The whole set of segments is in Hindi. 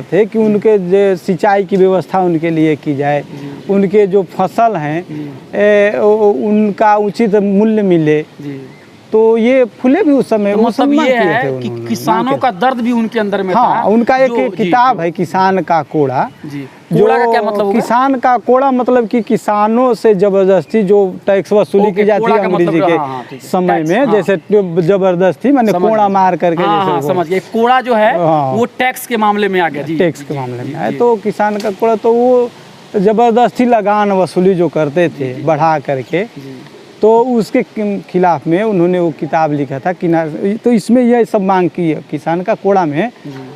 थे कि उनके जो सिंचाई की व्यवस्था उनके लिए की जाए, उनके जो फसल हैं उनका उचित मूल्य मिले। तो ये फूले भी उस समय तो मतलब ये है कि उन्होंने किसानों का दर्द भी उनके अंदर में था। उनका एक किताब है किसान का कोड़ा। कोड़ा का क्या मतलब होगा? किसान का कोड़ा मतलब कि किसानों से जबरदस्ती जो टैक्स वसूली की जाती है अंग्रेजी के समय में, जैसे जबरदस्ती माने कोड़ा मार करके, जैसे समझ गए। कोड़ा जो है वो टैक्स के मामले में आ गया। टैक्स के मामले में है। तो किसान का कोड़ा तो वो जबरदस्ती लगान वसूली जो करते थे बढ़ा करके, तो उसके खिलाफ में उन्होंने वो किताब लिखा था कि तो इसमें यह सब मांग की है। किसान का कोड़ा में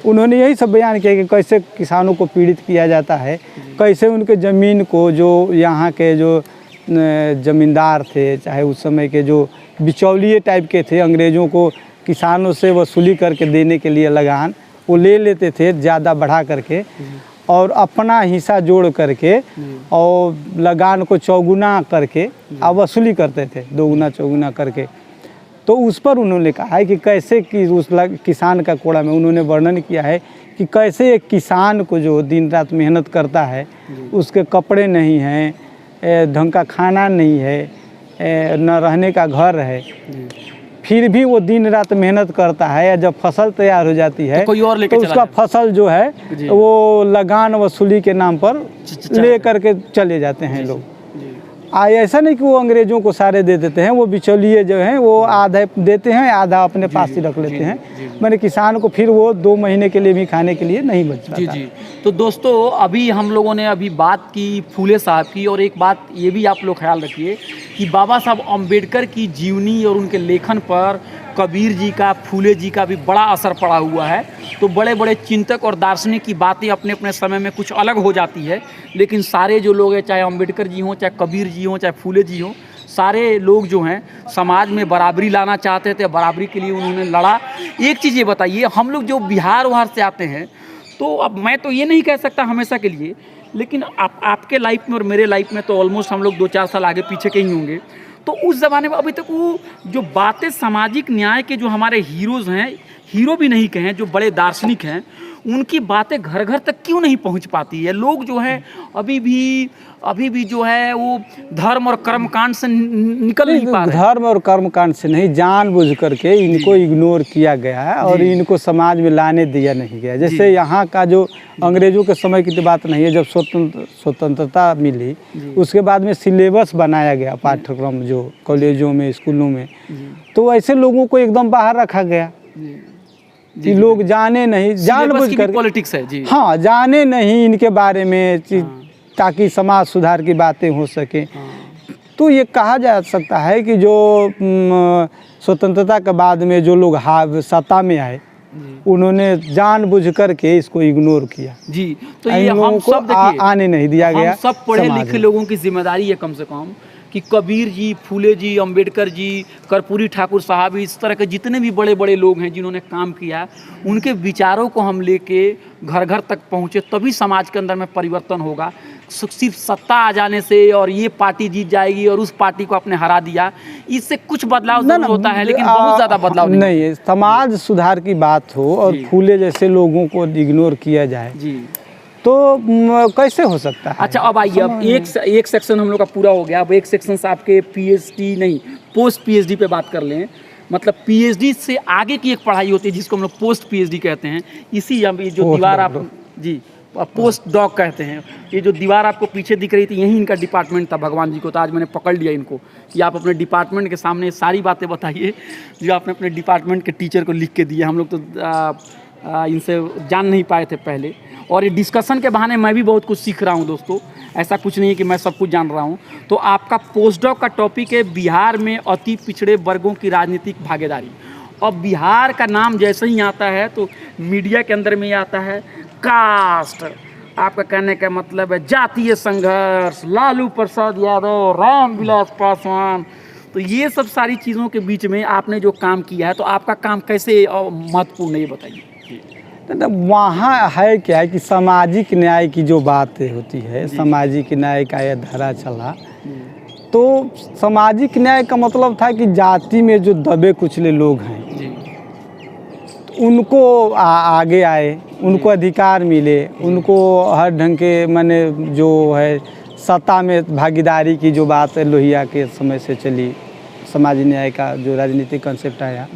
उन्होंने यही सब बयान किया कि कैसे किसानों को पीड़ित किया जाता है, कैसे उनके ज़मीन को जो यहाँ के जो ज़मींदार थे, चाहे उस समय के जो बिचौलिए टाइप के थे, अंग्रेज़ों को किसानों से वसूली करके देने के लिए लगान वो ले लेते थे ज़्यादा बढ़ा करके, और अपना हिस्सा जोड़ करके और लगान को चौगुना करके अब वसूली करते थे, दोगुना चौगुना करके। तो उस पर उन्होंने कहा है कि कैसे कि उस किसान का कोड़ा में उन्होंने वर्णन किया है कि कैसे एक किसान को जो दिन रात मेहनत करता है, उसके कपड़े नहीं हैं, ढंग का खाना नहीं है, न रहने का घर है, फिर भी वो दिन रात मेहनत करता है, या जब फसल तैयार हो जाती है तो कोई और लेके तो उसका फसल जो है वो लगान वसूली के नाम पर ले करके चले जाते हैं लोग। ऐसा नहीं कि वो अंग्रेज़ों को सारे दे देते हैं, वो बिचौलिए जो हैं वो आधा देते हैं, आधा अपने पास ही रख लेते हैं। मैंने किसान को फिर वो 2 महीने के लिए भी खाने के लिए नहीं बच पाता। तो दोस्तों अभी हम लोगों ने बात की फूले साहब की, और एक बात ये भी आप लोग ख्याल रखिए कि बाबा साहब अम्बेडकर की जीवनी और उनके लेखन पर कबीर जी का, फूले जी का भी बड़ा असर पड़ा हुआ है। तो बड़े बड़े चिंतक और दार्शनिक की बातें अपने अपने समय में कुछ अलग हो जाती है, लेकिन सारे जो लोग हैं, चाहे अम्बेडकर जी हों, चाहे कबीर जी हों, चाहे फूले जी हों, सारे लोग जो हैं समाज में बराबरी लाना चाहते थे, बराबरी के लिए उन्होंने लड़ा। एक चीज़ ये बताइए, हम लोग जो बिहार वहार से आते हैं, तो अब मैं तो ये नहीं कह सकता हमेशा के लिए, लेकिन आपके लाइफ में और मेरे लाइफ में तो ऑलमोस्ट हम लोग 2-4 साल आगे पीछे के ही होंगे। तो उस ज़माने में अभी तक वो जो बातें सामाजिक न्याय के जो हमारे हीरोज़ हैं, हीरो भी नहीं कहें, जो बड़े दार्शनिक हैं, उनकी बातें घर घर तक क्यों नहीं पहुंच पाती है? लोग जो हैं अभी भी जो है वो धर्म और कर्मकांड से निकल नहीं पा रहे। धर्म और कर्मकांड से नहीं, जानबूझ करके इनको इग्नोर किया गया है और इनको समाज में लाने दिया नहीं गया। जैसे यहाँ का जो अंग्रेज़ों के समय की तो बात नहीं है, जब स्वतंत्रता मिली उसके बाद में सिलेबस बनाया गया, पाठ्यक्रम जो कॉलेजों में, स्कूलों में, तो ऐसे लोगों को एकदम बाहर रखा गया कि लोग जाने नहीं, जानबूझ कर पॉलिटिक्स है जी। हाँ, जाने नहीं इनके बारे में, ताकि समाज सुधार की बातें हो सके। तो ये कहा जा सकता है कि जो स्वतंत्रता के बाद में जो लोग सत्ता में आए, उन्होंने जानबूझ करके इसको इग्नोर किया जी। तो ये हम सब देखिए आने नहीं दिया गया। सब पढ़े लिखे लोगों की जिम्मेदारी है कम से कम कि कबीर जी, फूले जी, अम्बेडकर जी, कर्पूरी ठाकुर साहब, इस तरह के जितने भी बड़े बड़े लोग हैं जिन्होंने काम किया, उनके विचारों को हम लेके घर घर तक पहुँचे, तभी समाज के अंदर में परिवर्तन होगा। सिर्फ सत्ता आ जाने से और ये पार्टी जीत जाएगी और उस पार्टी को आपने हरा दिया, इससे कुछ बदलाव जरूर होता है, लेकिन बहुत ज़्यादा बदलाव नहीं है। समाज सुधार की बात हो और फूले जैसे लोगों को इग्नोर किया जाए जी, तो कैसे हो सकता है? अच्छा, अब आइए, अब एक सेक्शन हम लोग का पूरा हो गया। अब एक सेक्शन से आपके पीएचडी नहीं, पोस्ट पीएचडी पे बात कर लें। मतलब पीएचडी से आगे की एक पढ़ाई होती है जिसको हम लोग पोस्ट पीएचडी कहते हैं। इसी जो दीवार आप जी पोस्ट डॉक कहते हैं, ये जो दीवार आपको पीछे दिख रही थी, यही इनका डिपार्टमेंट था। भगवान जी को तो आज मैंने पकड़ लिया इनको कि आप अपने डिपार्टमेंट के सामने सारी बातें बताइए जो आपने अपने डिपार्टमेंट के टीचर को लिख के दिए। हम लोग तो इनसे जान नहीं पाए थे पहले, और ये डिस्कशन के बहाने मैं भी बहुत कुछ सीख रहा हूँ दोस्तों। ऐसा कुछ नहीं है कि मैं सब कुछ जान रहा हूँ। तो आपका पोस्ट डॉक का टॉपिक है बिहार में अति पिछड़े वर्गों की राजनीतिक भागीदारी। अब बिहार का नाम जैसे ही आता है तो मीडिया के अंदर में आता है कास्ट, आपका कहने का मतलब है जातीय संघर्ष, लालू प्रसाद यादव, रामविलास पासवान। तो ये सब सारी चीज़ों के बीच में आपने जो काम किया है, तो आपका काम कैसे महत्वपूर्ण है ये बताइए। वहाँ है क्या कि सामाजिक न्याय की जो बात होती है, सामाजिक न्याय का यह धारा चला, तो सामाजिक न्याय का मतलब था कि जाति में जो दबे कुचले लोग हैं उनको आगे आए, उनको अधिकार मिले, उनको हर ढंग के माने जो है सत्ता में भागीदारी की जो बात है लोहिया के समय से चली, सामाजिक न्याय का जो राजनीतिक कंसेप्ट आया,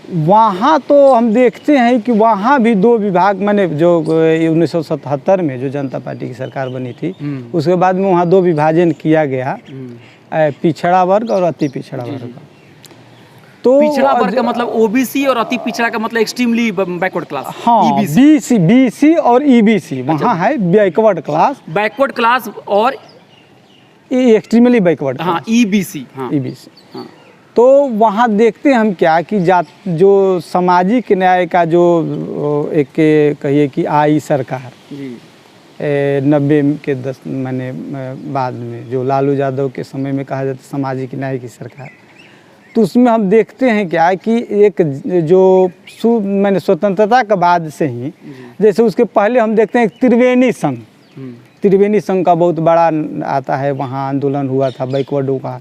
वहाँ तो हम देखते हैं कि वहाँ भी दो विभाग माने जो 1977 में जो जनता पार्टी की सरकार बनी थी उसके बाद में वहाँ दो विभाजन किया गया, पिछड़ा वर्ग और अति पिछड़ा वर्ग। तो पिछड़ा वर्ग का मतलब ओबीसी और अति पिछड़ा का मतलब एक्सट्रीमली बैकवर्ड क्लास। हाँ, बीसी और ईबीसी वहाँ है बैकवर्ड क्लास, बैकवर्ड क्लास और एक्सट्रीमली बैकवर्ड, हाँ ईबीसी, हाँ ईबीसी। हाँ। तो वहाँ देखते हैं हम क्या कि जो सामाजिक न्याय का जो एक कहिए कि आई सरकार जी 90 के 10 महीने बाद में जो लालू यादव के समय में कहा जाता है सामाजिक न्याय की सरकार, तो उसमें हम देखते हैं क्या कि एक जो मैंने स्वतंत्रता के बाद से ही, जैसे उसके पहले हम देखते हैं एक त्रिवेणी संघ, त्रिवेणी संघ का बहुत बड़ा आता है, वहाँ आंदोलन हुआ था बैकवर्डों का।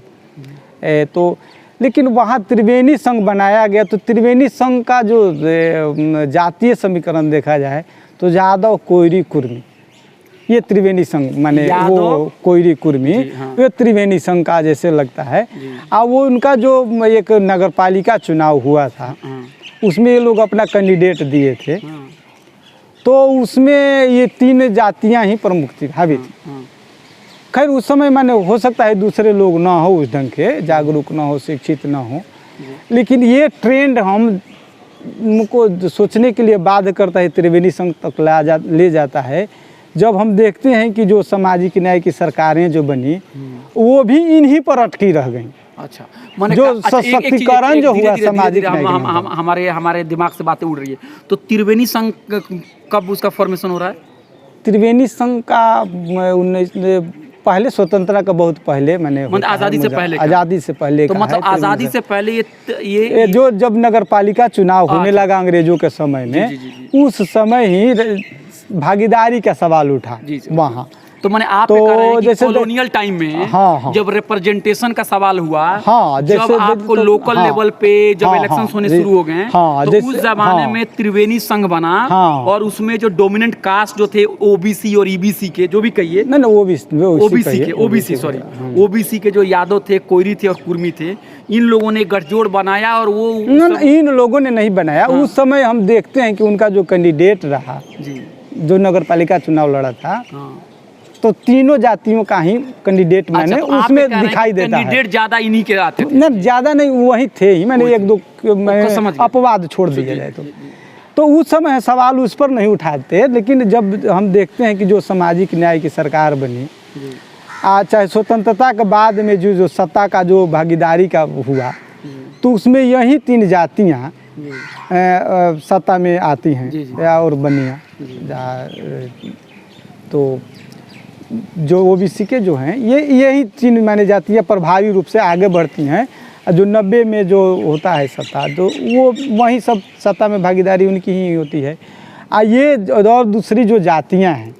तो लेकिन वहाँ त्रिवेणी संघ बनाया गया, तो त्रिवेणी संघ का जो जातीय समीकरण देखा जाए तो यादव कोयरी कुर्मी, ये त्रिवेणी संघ माने वो कोयरी कुर्मी, हाँ। ये त्रिवेणी संघ का जैसे लगता है। और वो उनका जो एक नगर पालिका चुनाव हुआ था, हाँ। उसमें ये लोग अपना कैंडिडेट दिए थे, हाँ। तो उसमें ये तीन जातियां ही प्रमुख थी, हावी थी। हाँ। खैर उस समय माने हो सकता है दूसरे लोग ना हो उस ढंग के, जागरूक ना हो, शिक्षित ना हो, लेकिन ये ट्रेंड हमको सोचने के लिए बाध्य करता है, त्रिवेणी संघ तक ले जाता है, जब हम देखते हैं कि जो सामाजिक न्याय की सरकारें जो बनी वो भी इन्हीं पर अटकी रह गई। अच्छा, जो सशक्तिकरण जो हुआ सामाजिक न्याय, हमारे दिमाग से बातें उड़ रही है, तो त्रिवेणी संघ कब उसका फॉर्मेशन हो रहा है? त्रिवेणी संघ का पहले स्वतंत्रता का बहुत पहले मैंने आज़ादी से पहले, आज़ादी से पहले, तो मतलब आज़ादी से पहले ये जो जब नगर पालिका चुनाव होने लगा अंग्रेजों के समय में, उस समय ही भागीदारी का सवाल उठा वहाँ। तो मैंने आप तो जैसे कॉलोनियल टाइम में, हाँ, हाँ, जब रिप्रेजेंटेशन का सवाल हुआ, हाँ, जब आपको लोकल लेवल पे जब इलेक्शंस होने शुरू हो गए, हाँ, तो उस जमाने में त्रिवेणी संघ बना, हाँ, और उसमें जो डोमिनेंट कास्ट जो थे ओबीसी और ईबीसी के, जो भी कहिए, ओबीसी के जो यादव थे, कोयरी थे और कुर्मी थे, इन लोगों ने गठजोड़ बनाया। और वो इन लोगों ने नहीं बनाया, उस समय हम देखते हैं कि उनका जो कैंडिडेट रहा, जो नगर पालिका चुनाव लड़ा था, तो तीनों जातियों का ही कैंडिडेट मैंने उसमें दिखाई देता है। कैंडिडेट ज्यादा इन्हीं के आते थे? ना, ज्यादा नहीं, वही थे ही, मैंने एक दो अपवाद छोड़ दिया जाए तो उस समय सवाल उस पर नहीं उठाते। लेकिन जब हम देखते हैं कि जो सामाजिक न्याय की सरकार बनी, चाहे स्वतंत्रता के बाद में जो सत्ता का जो भागीदारी का हुआ, तो उसमें यही तीन जातियाँ सत्ता में आती हैं और बनिया। तो जो ओबीसी के जो हैं, यही तीन माने जातियाँ प्रभावी रूप से आगे बढ़ती हैं। जो 90 में जो होता है सत्ता, तो वो वहीं सब सत्ता में भागीदारी उनकी ही होती है। ये और दूसरी जो जातियाँ हैं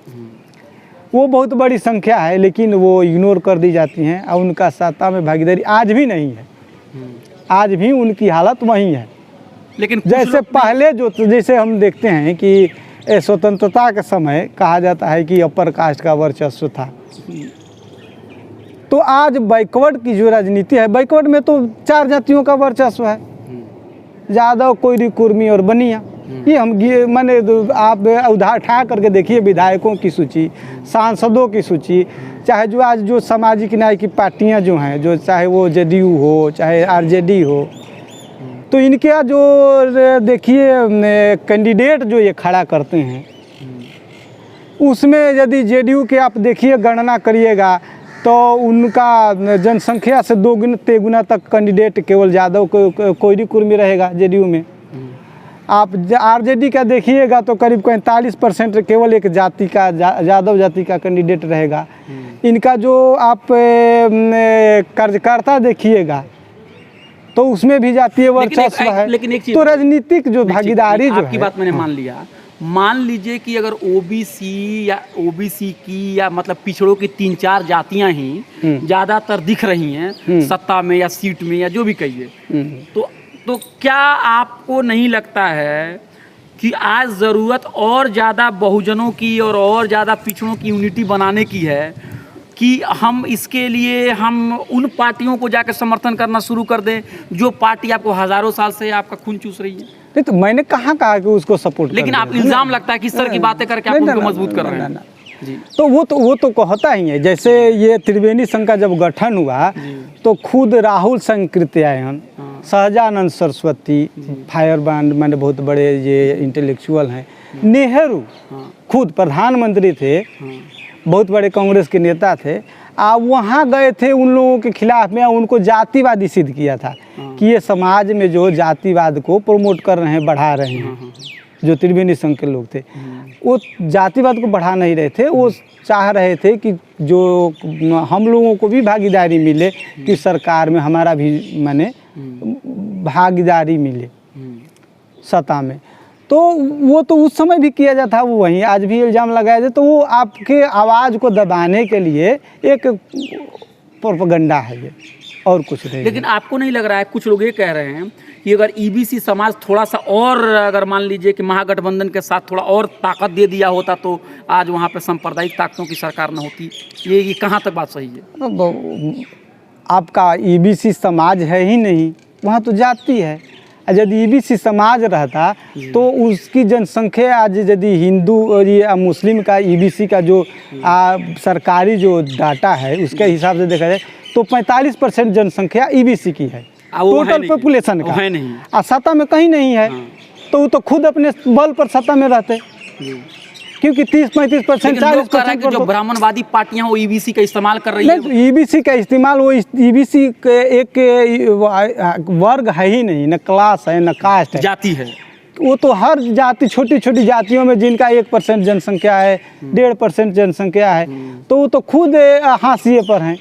वो बहुत बड़ी संख्या है, लेकिन वो इग्नोर कर दी जाती हैं और उनका सत्ता में भागीदारी आज भी नहीं है, आज भी उनकी हालत वही है। लेकिन जैसे पहले जो, जैसे हम देखते हैं कि स्वतंत्रता के समय कहा जाता है कि अपर कास्ट का वर्चस्व था, तो आज बैकवर्ड की जो राजनीति है, बैकवर्ड में तो 4 जातियों का वर्चस्व है, यादव, कोयरी, कुर्मी और बनिया। ये हम मैंने आप उठा करके देखिए विधायकों की सूची, सांसदों की सूची, चाहे जो आज जो सामाजिक न्याय की पार्टियां जो हैं, जो चाहे वो जेडीयू हो चाहे आरजेडी हो, तो इनके जो देखिए कैंडिडेट जो ये खड़ा करते हैं, उसमें यदि जेडीयू के आप देखिए गणना करिएगा तो उनका जनसंख्या से 2 गुना तक कैंडिडेट केवल यादव कोयरी कुर्मी रहेगा जेडीयू में। आप आरजेडी का देखिएगा तो करीब 45% केवल एक जाति का, यादव जाति का कैंडिडेट रहेगा। इनका जो आप कार्यकर्ता देखिएगा तो उसमें भी जातीय वर्चस्व है। लेकिन एक चीज, तो राजनीतिक जो भागीदारी जो आपकी बात मैंने मान लिया, मान लीजिए कि अगर ओबीसी की या मतलब पिछड़ों की 3-4 जातियां ही ज्यादातर दिख रही हैं सत्ता में या सीट में या जो भी कहिए, तो तो क्या आपको नहीं लगता है कि आज ज़रूरत और ज़्यादा बहुजनों की और ज़्यादा पिछड़ों की यूनिटी बनाने की है कि हम इसके लिए हम उन पार्टियों को जाकर समर्थन करना शुरू कर दें जो पार्टी आपको हज़ारों साल से आपका खून चूस रही है? नहीं, तो मैंने कहाँ कहा कि उसको सपोर्ट कर लेकिन आप दिया। इल्ज़ाम लगता है कि इस तरह की बातें करके आप उनको मजबूत कर रहे हैं। जी। तो वो तो कहता ही है। जैसे ये त्रिवेणी संघ का जब गठन हुआ तो खुद राहुल संकृत्यायन, सहजानंद सरस्वती, फायरब्रांड, मैंने बहुत बड़े ये इंटेलेक्चुअल हैं, नेहरू खुद प्रधानमंत्री थे, बहुत बड़े कांग्रेस के नेता थे, आप वहाँ गए थे उन लोगों के खिलाफ में, उनको जातिवादी सिद्ध किया था कि ये समाज में जो जातिवाद को प्रमोट कर रहे हैं, बढ़ा रहे हैं। जो त्रिवेणी संघ के लोग थे वो जातिवाद को बढ़ा नहीं रहे थे, वो चाह रहे थे कि जो हम लोगों को भी भागीदारी मिले, कि सरकार में हमारा भी माने भागीदारी मिले सत्ता में। तो वो तो उस समय भी किया जाता, वो वहीं आज भी इल्ज़ाम लगाया जाए। तो वो आपके आवाज़ को दबाने के लिए एक प्रोपेगेंडा है ये, और कुछ नहीं। लेकिन आपको नहीं लग रहा है, कुछ लोग ये कह रहे हैं कि अगर ईबीसी समाज थोड़ा सा और, अगर मान लीजिए कि महागठबंधन के साथ थोड़ा और ताकत दे दिया होता तो आज वहाँ पे सांप्रदायिक ताकतों की सरकार न होती, ये कहाँ तक बात सही है? आपका ईबीसी समाज है ही नहीं, वहाँ तो जाति है। यदि ईबीसी समाज रहता तो उसकी जनसंख्या आज यदि हिंदू और ये मुस्लिम का ईबीसी का जो सरकारी जो डाटा है उसके हिसाब से देखा जाए तो 45% जनसंख्या ईबीसी की है टोटल पॉपुलेशन का, है नहीं, और सत्ता में कहीं नहीं है। तो वो तो खुद अपने बल पर सत्ता में रहते, क्योंकि 30-35% 40% जो ब्राह्मणवादी पार्टियां वो ईबीसी का इस्तेमाल कर रही है। ईबीसी का इस्तेमाल, वो ईबीसी के एक वर्ग है ही नहीं, न क्लास है न कास्ट है, जाति है। वो तो हर जाति, छोटी छोटी जातियों में जिनका 1% जनसंख्या है, 1.5% जनसंख्या है, तो वो तो खुद हाशिए पर हैं।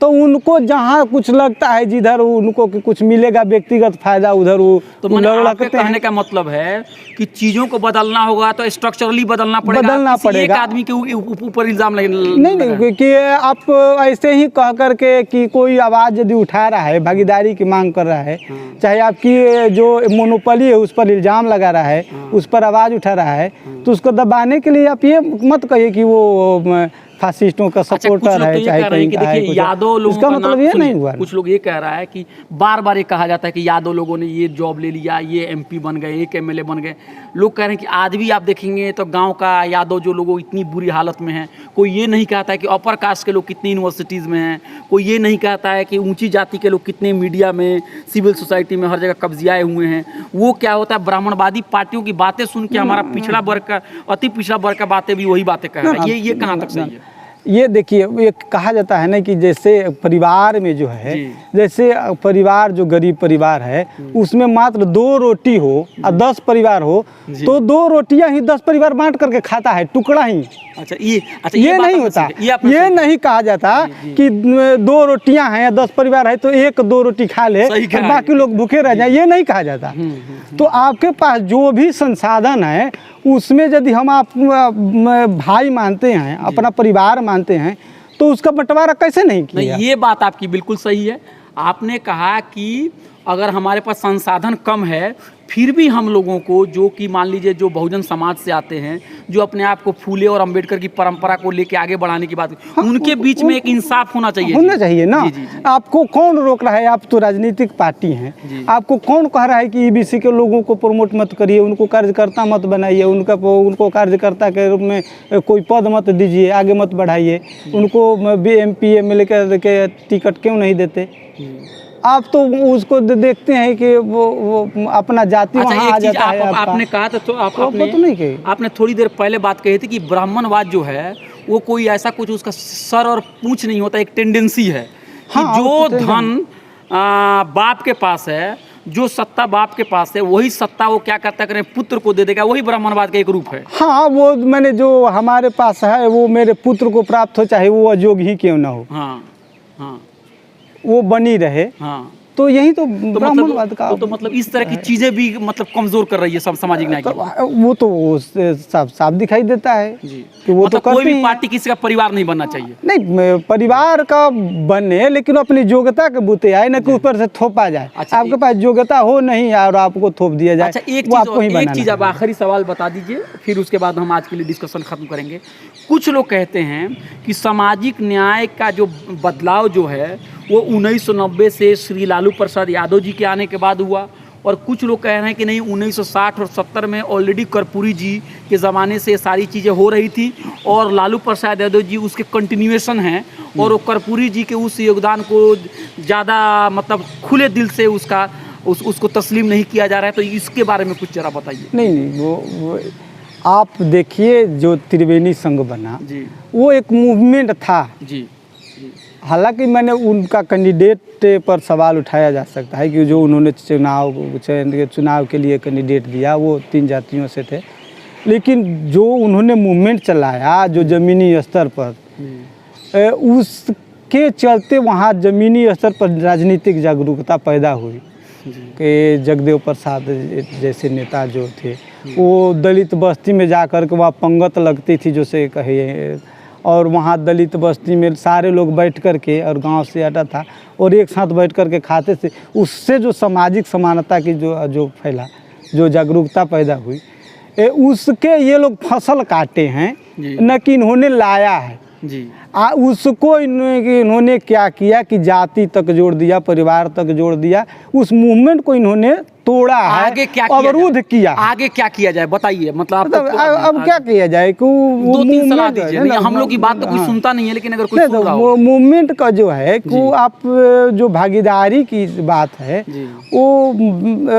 तो उनको जहाँ कुछ लगता है जिधर उनको कुछ मिलेगा व्यक्तिगत फायदा, उधर वो तो आपके कहने का मतलब है कि चीज़ों को बदलना होगा तो स्ट्रक्चरली बदलना पड़ेगा। एक आदमी के ऊपर इल्ज़ाम नहीं कि आप ऐसे ही कह करके कि कोई आवाज़ यदि उठा रहा है, भागीदारी की मांग कर रहा है, चाहे आपकी जो मोनोपोली है उस पर इल्ज़ाम लगा रहा है, उस पर आवाज़ उठा रहा है, तो उसको दबाने के लिए आप ये मत कहिए कि वो फासिस्टों का सपोर्टर है, चाहे कहीं का है। यादव लोगों इसका मतलब ये नहीं हुआ। कुछ लोग ये कह रहा है कि बार बार ये कहा जाता है कि यादव लोगों ने ये जॉब ले लिया, ये एमपी बन गए, एक एमएलए बन गए। लोग कह रहे हैं कि आज भी आप देखेंगे तो गांव का यादव जो लोग इतनी बुरी हालत में हैं। कोई ये नहीं कहता है कि अपर कास्ट के लोग कितनी यूनिवर्सिटीज़ में हैं, कोई ये नहीं कहता है कि ऊंची जाति के लोग कितने मीडिया में, सिविल सोसाइटी में हर जगह कब्जियाए हुए हैं। वो क्या होता है, ब्राह्मणवादी पार्टियों की बातें सुन के हमारा पिछड़ा वर्ग का, अति पिछड़ा वर्ग का बातें भी वही बातें कह रहा है। ये कहाँ तक सही है? ये देखिए, ये कहा जाता है ना कि जैसे परिवार में जो है, जैसे परिवार जो गरीब परिवार है उसमें मात्र 2 रोटी हो और 10 परिवार हो तो 2 रोटियां ही 10 परिवार बांट करके खाता है, टुकड़ा ही। ये नहीं होता, ये नहीं कहा जाता कि 2 रोटियां हैं या 10 परिवार है तो 1-2 रोटी खा ले और बाकी लोग भूखे रह जाए, ये नहीं कहा जाता। तो आपके पास जो भी संसाधन है उसमें यदि हम आप भाई मानते हैं, अपना परिवार मानते हैं, तो उसका बंटवारा कैसे नहीं किया? ये बात आपकी बिल्कुल सही है। आपने कहा कि अगर हमारे पास संसाधन कम है फिर भी हम लोगों को, जो कि मान लीजिए जो बहुजन समाज से आते हैं, जो अपने आप को फूले और अंबेडकर की परंपरा को लेके आगे बढ़ाने की बात, उनके बीच में एक इंसाफ होना चाहिए ना। आपको कौन रोक रहा है? आप तो राजनीतिक पार्टी हैं, आपको कौन कह रहा है कि ईबीसी के लोगों को प्रमोट मत करिए, उनको कार्यकर्ता मत बनाइए, उनको कार्यकर्ता के रूप में कोई पद मत दीजिए, आगे मत बढ़ाइए, उनको MP MLA के टिकट क्यों नहीं देते? आप तो उसको देखते हैं कि वो अपना जाति वहाँ आ जाता है। आपने कहा था तो आपने थोड़ी देर पहले बात कही थी कि ब्राह्मणवाद जो है वो कोई ऐसा कुछ उसका सर और पूंछ नहीं होता, एक टेंडेंसी है कि जो धन बाप के पास है, जो सत्ता बाप के पास है, वही सत्ता वो क्या करता है, पुत्र को दे देगा। वही ब्राह्मणवाद का एक रूप है। हाँ, वो मैंने जो हमारे पास है वो मेरे पुत्र को प्राप्त हो, चाहे वो अयोग्य ही क्यों ना हो। हाँ, वो बनी रहे। तो यही तो तो ब्राह्मणवाद का तो मतलब इस तरह की चीजें भी मतलब कमजोर कर रही है सब सामाजिक न्याय की। वो तो साफ साफ दिखाई देता है जी कि वो मतलब तो कोई करती भी ही पार्टी किसी का परिवार नहीं बनना चाहिए। नहीं, परिवार का बने लेकिन अपनी योग्यता के बूते आए, ना कि ऊपर से थोपा जाए। अच्छा, आपके पास योग्यता हो नहीं और आपको थोप दिया जाए। अच्छा एक वो आपको ही चीज बनाना आप आखिरी सवाल बता दीजिए, फिर उसके बाद हम आज के लिए डिस्कशन खत्म करेंगे। कुछ लोग कहते हैं कि सामाजिक न्याय का जो बदलाव जो है वो 1990 से श्री लालू प्रसाद यादव जी के आने के बाद हुआ, और कुछ लोग कह रहे हैं कि नहीं 1960 और 70 में ऑलरेडी कर्पूरी जी के ज़माने से सारी चीज़ें हो रही थी और लालू प्रसाद यादव जी उसके कंटिन्यूएशन हैं, और वो कर्पूरी जी के उस योगदान को ज़्यादा मतलब खुले दिल से उसको तस्लीम नहीं किया जा रहा है। तो इसके बारे में कुछ जरा बताइए। नहीं, वो आप देखिए जो त्रिवेणी संघ बना जी वो एक मूवमेंट था। जी जी हालांकि मैंने उनका कैंडिडेट पर सवाल उठाया जा सकता है कि जो उन्होंने चुनाव के लिए कैंडिडेट दिया वो 3 जातियों से थे, लेकिन जो उन्होंने मूवमेंट चलाया जो ज़मीनी स्तर पर, उसके चलते वहाँ ज़मीनी स्तर पर राजनीतिक जागरूकता पैदा हुई कि जगदेव प्रसाद जैसे नेता जो थे वो दलित बस्ती में जा कर के वहाँ पंगत लगती थी जो से कहे, और वहाँ दलित बस्ती में सारे लोग बैठ कर के, और गांव से आता था और एक साथ बैठ कर के खाते थे। उससे जो सामाजिक समानता की जो फैला, जो जागरूकता पैदा हुई, उसके ये लोग फसल काटे हैं, न कि इन्होंने लाया है जी। उसको इन्होंने क्या किया कि जाति तक जोड़ दिया, परिवार तक जोड़ दिया, उस मूवमेंट को इन्होंने तोड़ा है, आगे क्या अवरुद्ध किया। आगे क्या किया जाए बताइए, मतलब अब क्या किया जाए कि वो 2-3 सलाह दीजिए। हम लोग की बात तो कोई सुनता नहीं है, लेकिन अगर कोई सुन रहा हो। वो मूवमेंट का जो है कि आप जो भागीदारी की बात है वो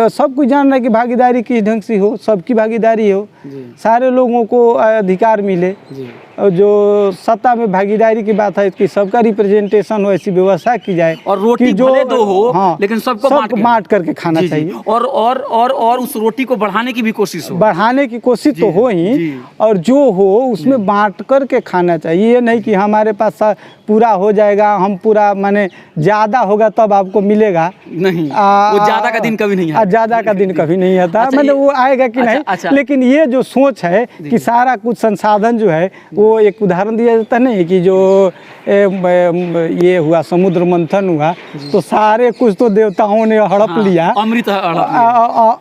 सब कुछ जान रहा है कि भागीदारी किस ढंग से हो, सबकी भागीदारी हो, सारे लोगों को अधिकार मिले, और जो सत्ता में भागीदारी की बात है कि सबका रिप्रेजेंटेशन हो, ऐसी व्यवस्था की जाए और रोटी जो भले दो हो, हाँ, लेकिन सबको बांट करके खाना चाहिए, और उस रोटी को बढ़ाने की भी कोशिश हो, बढ़ाने की कोशिश तो हो ही, और जो हो उसमें बांट करके खाना चाहिए। ये नहीं कि हमारे पास पूरा हो जाएगा, हम पूरा माने ज़्यादा होगा तब आपको मिलेगा, नहीं वो ज़्यादा का दिन कभी नहीं आता। ज़्यादा का दिन कभी नहीं आता। अच्छा, मैंने वो आएगा कि नहीं, लेकिन ये जो सोच है कि सारा कुछ संसाधन जो है वो एक उदाहरण दिया जाता नहीं कि जो ये हुआ समुद्र मंथन हुआ तो सारे कुछ तो देवताओं ने हड़प लिया,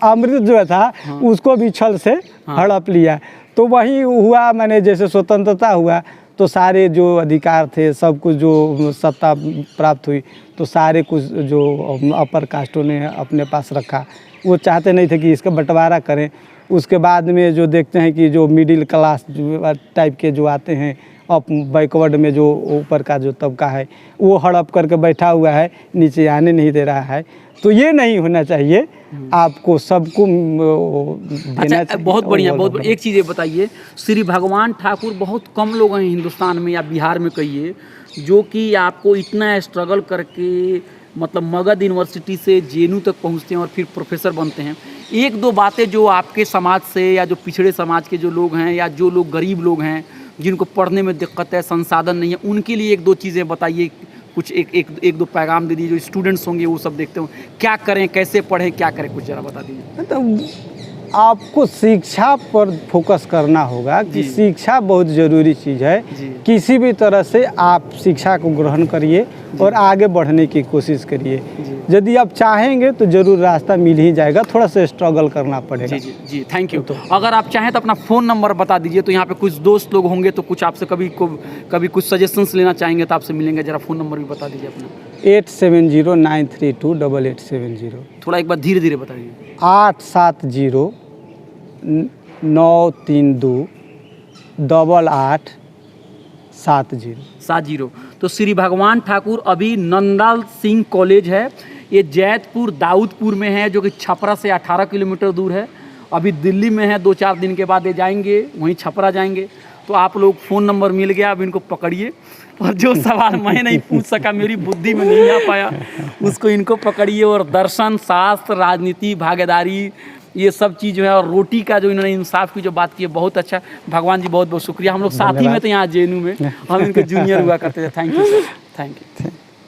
अमृत जो था उसको भी छल से हड़प लिया। तो वही हुआ, मैंने जैसे स्वतंत्रता हुआ तो सारे जो अधिकार थे, सब कुछ जो सत्ता प्राप्त हुई तो सारे कुछ जो अपर कास्टों ने अपने पास रखा, वो चाहते नहीं थे कि इसका बंटवारा करें। उसके बाद में जो देखते हैं कि जो मिडिल क्लास टाइप के जो आते हैं, अप बैकवर्ड में जो ऊपर का जो तबका है वो हड़प करके बैठा हुआ है, नीचे आने नहीं दे रहा है। तो ये नहीं होना चाहिए, आपको सबको देना चाहिए। बहुत बढ़िया, बहुत बढ़िया। एक चीज़ ये बताइए, श्री भगवान ठाकुर बहुत कम लोग हैं हिंदुस्तान में या बिहार में कहिए जो कि आपको इतना स्ट्रगल करके मतलब मगध यूनिवर्सिटी से जेएनयू तक पहुंचते हैं और फिर प्रोफेसर बनते हैं। एक दो बातें जो आपके समाज से या जो पिछड़े समाज के जो लोग हैं या जो लोग गरीब लोग हैं जिनको पढ़ने में दिक्कत है, संसाधन नहीं है, उनके लिए एक दो चीज़ें बताइए, कुछ एक दो पैगाम दे दीजिए। जो स्टूडेंट्स होंगे वो सब देखते हो, क्या करें, कैसे पढ़ें, क्या करें, कुछ ज़रा बता दीजिए। तो आपको शिक्षा पर फोकस करना होगा कि शिक्षा बहुत ज़रूरी चीज़ है। किसी भी तरह से आप शिक्षा को ग्रहण करिए और आगे बढ़ने की कोशिश करिए। यदि आप चाहेंगे तो ज़रूर रास्ता मिल ही जाएगा, थोड़ा सा स्ट्रगल करना पड़ेगा। जी, थैंक यू। तो अगर आप चाहें तो अपना फ़ोन नंबर बता दीजिए, तो यहाँ पे कुछ दोस्त लोग होंगे तो कुछ आपसे कभी कुछ सजेशंस लेना चाहेंगे तो आपसे मिलेंगे। ज़रा फ़ोन नंबर भी बता दीजिए अपना। 8709328870। थोड़ा एक बार धीरे धीरे बता दीजिए। 8709328870। तो श्री भगवान ठाकुर अभी नंदाल सिंह कॉलेज है, ये जैतपुर दाऊदपुर में है, जो कि छपरा से 18 किलोमीटर दूर है। अभी दिल्ली में है, 2-4 दिन के बाद ये जाएंगे, वहीं छपरा जाएंगे। तो आप लोग फ़ोन नंबर मिल गया, अब इनको पकड़िए, और जो सवाल मैं नहीं पूछ सका, मेरी बुद्धि में नहीं आ पाया, उसको इनको पकड़िए। और दर्शन, शास्त्र, राजनीति, भागीदारी, ये सब चीज़ जो है, और रोटी का जो इन्होंने इंसाफ की जो बात की है, बहुत अच्छा। भगवान जी बहुत बहुत शुक्रिया। हम लोग साथ ही में थे यहाँ जेएनयू में, हम इनके जूनियर हुआ करते थे। Thank you sir, thank you.